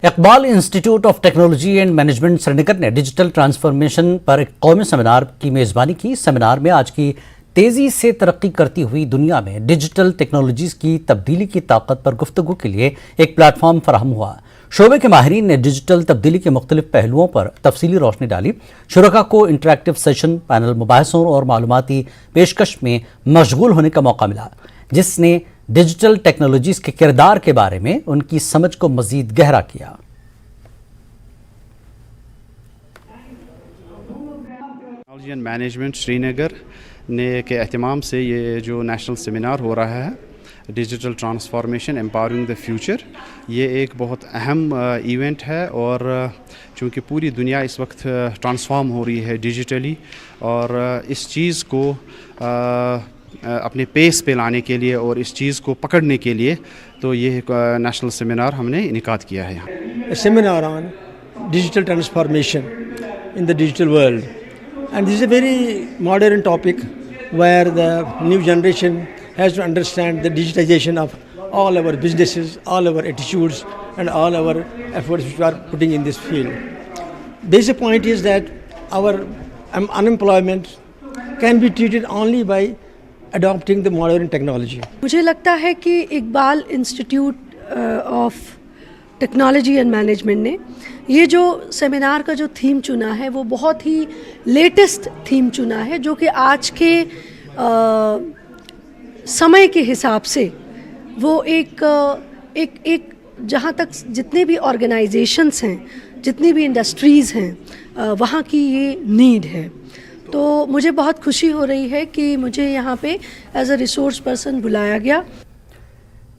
Iqbal institute of technology and management Srinagar نے digital transformation پر ایک قومی سیمینار کی میزبانی کی۔ سیمینار میں آج کی تیزی سے ترقی کرتی ہوئی دنیا میں ڈیجیٹل ٹیکنالوجیز کی تبدیلی کی طاقت پر گفتگو کے لیے ایک پلیٹ فارم فراہم ہوا۔ شعبے کے ماہرین نے ڈیجیٹل تبدیلی کے مختلف پہلوؤں پر تفصیلی روشنی ڈالی۔ شرکاء کو انٹریکٹیو سیشن، پینل مباحثوں اور معلوماتی پیشکش میں مشغول ہونے کا موقع ملا، جس نے ڈیجیٹل ٹیکنالوجیز کے کردار کے بارے میں ان کی سمجھ کو مزید گہرا کیا۔ Technology and management Srinagar نے کے اہتمام سے یہ جو نیشنل سیمینار ہو رہا ہے digital transformation empowering the future, یہ ایک بہت اہم ایونٹ ہے، اور چونکہ پوری دنیا اس وقت ٹرانسفارم ہو رہی ہے ڈیجیٹلی، اور اس چیز کو اپنے پیس پہ لانے کے لیے اور اس چیز کو پکڑنے کے لیے تو یہ نیشنل سیمینار ہم نے انعقاد کیا ہے یہاں۔ Seminar on digital transformation in the digital world, and this is a very modern topic where the new generation has to understand the digitization of all our businesses, all our attitudes and all our efforts which we are putting in this field. Basic point is that our unemployment can be treated only by adopting the modern technology. مجھے لگتا ہے کہ Iqbal institute of technology and management نے یہ جو seminar کا جو theme چنا ہے وہ بہت ہی لیٹسٹ تھیم چنا ہے، جو کہ آج کے سمے کے حساب سے وہ ایک جہاں تک جتنے بھی آرگنائزیشنس ہیں، جتنی بھی انڈسٹریز ہیں، وہاں کی یہ نیڈ ہے۔ تو مجھے بہت خوشی ہو رہی ہے کہ مجھے یہاں پہ ایز اے ریسورس پرسن بلایا گیا۔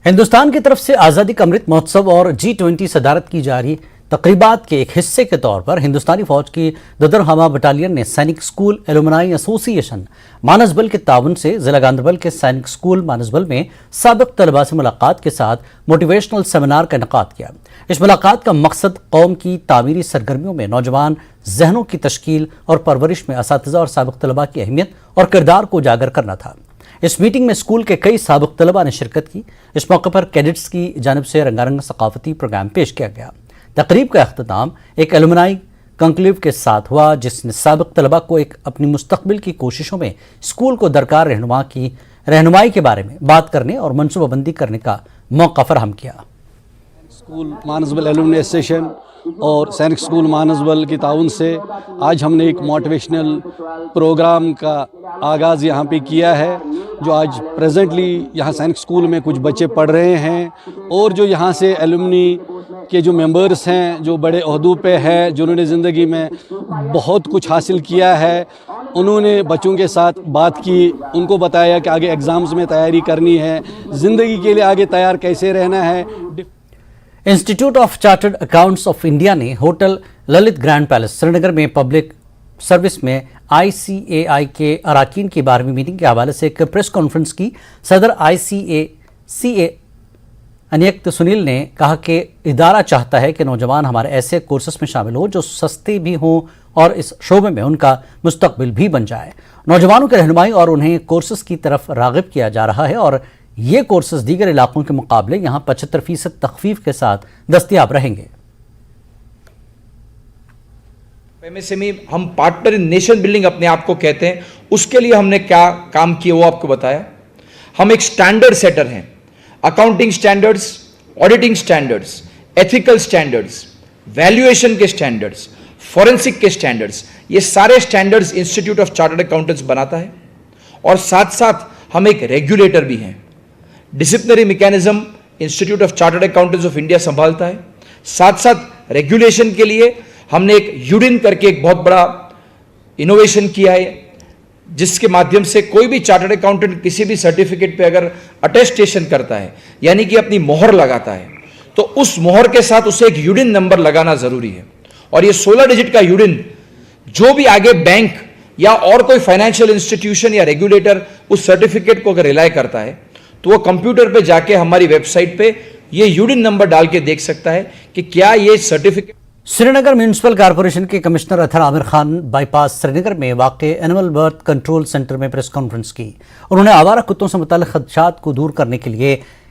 ہندوستان کی طرف سے آزادی کا امرت مہوتسو اور G20 صدارت کی جا رہی تقریبات کے ایک حصے کے طور پر ہندوستانی فوج کی ددرہما بٹالین نے سینک اسکول ایلومنائی ایسوسی ایشن مانسبل کے تعاون سے ضلع گاندربل کے سینک اسکول مانسبل میں سابق طلباء سے ملاقات کے ساتھ موٹیویشنل سیمینار کا انعقاد کیا۔ اس ملاقات کا مقصد قوم کی تعمیری سرگرمیوں میں نوجوان ذہنوں کی تشکیل اور پرورش میں اساتذہ اور سابق طلباء کی اہمیت اور کردار کو اجاگر کرنا تھا۔ اس میٹنگ میں اسکول کے کئی سابق طلباء نے شرکت کی۔ اس موقع پر کیڈٹس کی جانب سے رنگارنگ ثقافتی پروگرام پیش کیا گیا۔ تقریب کا اختتام ایک ایلومنائی کنکلیو کے ساتھ ہوا، جس نے سابق طلباء کو اپنی مستقبل کی کوششوں میں اسکول کو درکار رہنمائی کے بارے میں بات کرنے اور منصوبہ بندی کرنے کا موقع فراہم کیا۔ اسکول مانسبل ایلومنی ایسوسیشن اور سینک اسکول مانسبل کے تعاون سے آج ہم نے ایک موٹیویشنل پروگرام کا آغاز یہاں پہ کیا ہے، جو آج پریزنٹلی یہاں سینک اسکول میں کچھ بچے پڑھ رہے ہیں، اور جو یہاں سے ایلومنی کے جو ممبرس ہیں، جو بڑے عہدوں پہ ہیں، جنہوں نے زندگی میں بہت کچھ حاصل کیا ہے، انہوں نے بچوں کے ساتھ بات کی، ان کو بتایا کہ آگے ایگزامز میں تیاری کرنی ہے، زندگی کے لیے آگے تیار کیسے رہنا ہے۔ Institute of chartered accounts of India نے ہوٹل للت گرینڈ پیلس سری نگر میں پبلک سروس میں ICAI کے اراکین کی 12ویں میٹنگ کے حوالے سے ایک پریس کانفرنس کی۔ صدر ICAI انیکت سنیل نے کہا کہ ادارہ چاہتا ہے کہ نوجوان ہمارے ایسے کورسز میں شامل ہوں جو سستے بھی ہوں اور اس شعبے میں ان کا مستقبل بھی بن جائے۔ نوجوانوں کی رہنمائی اور انہیں کورسز کی طرف راغب کیا جا رہا ہے، اور یہ کورسز دیگر علاقوں کے مقابلے یہاں 75% تخفیف کے ساتھ دستیاب رہیں گے۔ MSME ہم پارٹنر ان نیشن بلڈنگ اپنے آپ کو کہتے ہیں، اس کے لیے ہم نے کیا کام کیا وہ آپ کو بتایا۔ ہم ایک سٹینڈرڈ سیٹر ہیں، accounting standards, auditing standards, ethical standards, valuation کے سٹینڈرڈز، فورنسک کے سٹینڈرڈز، یہ سارے standards institute of chartered accountants بناتا ہے، اور ساتھ ساتھ ہم ایک ریگولیٹر بھی ہیں۔ Disciplinary mechanism institute of chartered accountants of India سنبھالتا ہے، ساتھ ساتھ ریگولیشن کے لیے ہم نے ایک یوڈن کر کے ایک بہت بڑا انوویشن کیا ہے، جس کے مادھیم سے کوئی بھی چارٹرڈ اکاؤنٹنٹ کسی بھی سرٹیفکیٹ پہ اگر اٹیسٹیشن کرتا ہے، یعنی کہ اپنی مہر لگاتا ہے، تو اس مہر کے ساتھ اسے ایک یوڈن نمبر لگانا ضروری ہے، اور یہ 16 ڈیجٹ کا یوڈن جو بھی آگے بینک یا اور کوئی فائنینشیل انسٹیٹیوشن یا ریگولیٹر اس سرٹیفکیٹ کو اگر ریلائی کرتا ہے تو وہ کمپیوٹر پہ جا کے ہماری ویب سائٹ پہ یہ یوڈن نمبر ڈال کے دیکھ سکتا ہے کہ کیا یہ certificate. Srinagar municipal corporation کے commissioner Athar Aamir Khan bypass Srinagar میں واقع اینیمل برتھ کنٹرول سینٹر میں پریس کانفرنس کی۔ انہوں نے آوارہ کتوں سے متعلق خدشات کو دور کرنے کے لیے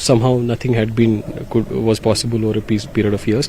somehow nothing had been was possible over a period of years.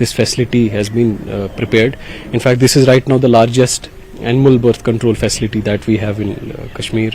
this facility has been prepared. In fact, this is right now the largest animal birth control facility that we have in Kashmir.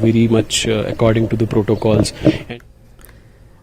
very much according to the protocols.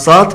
7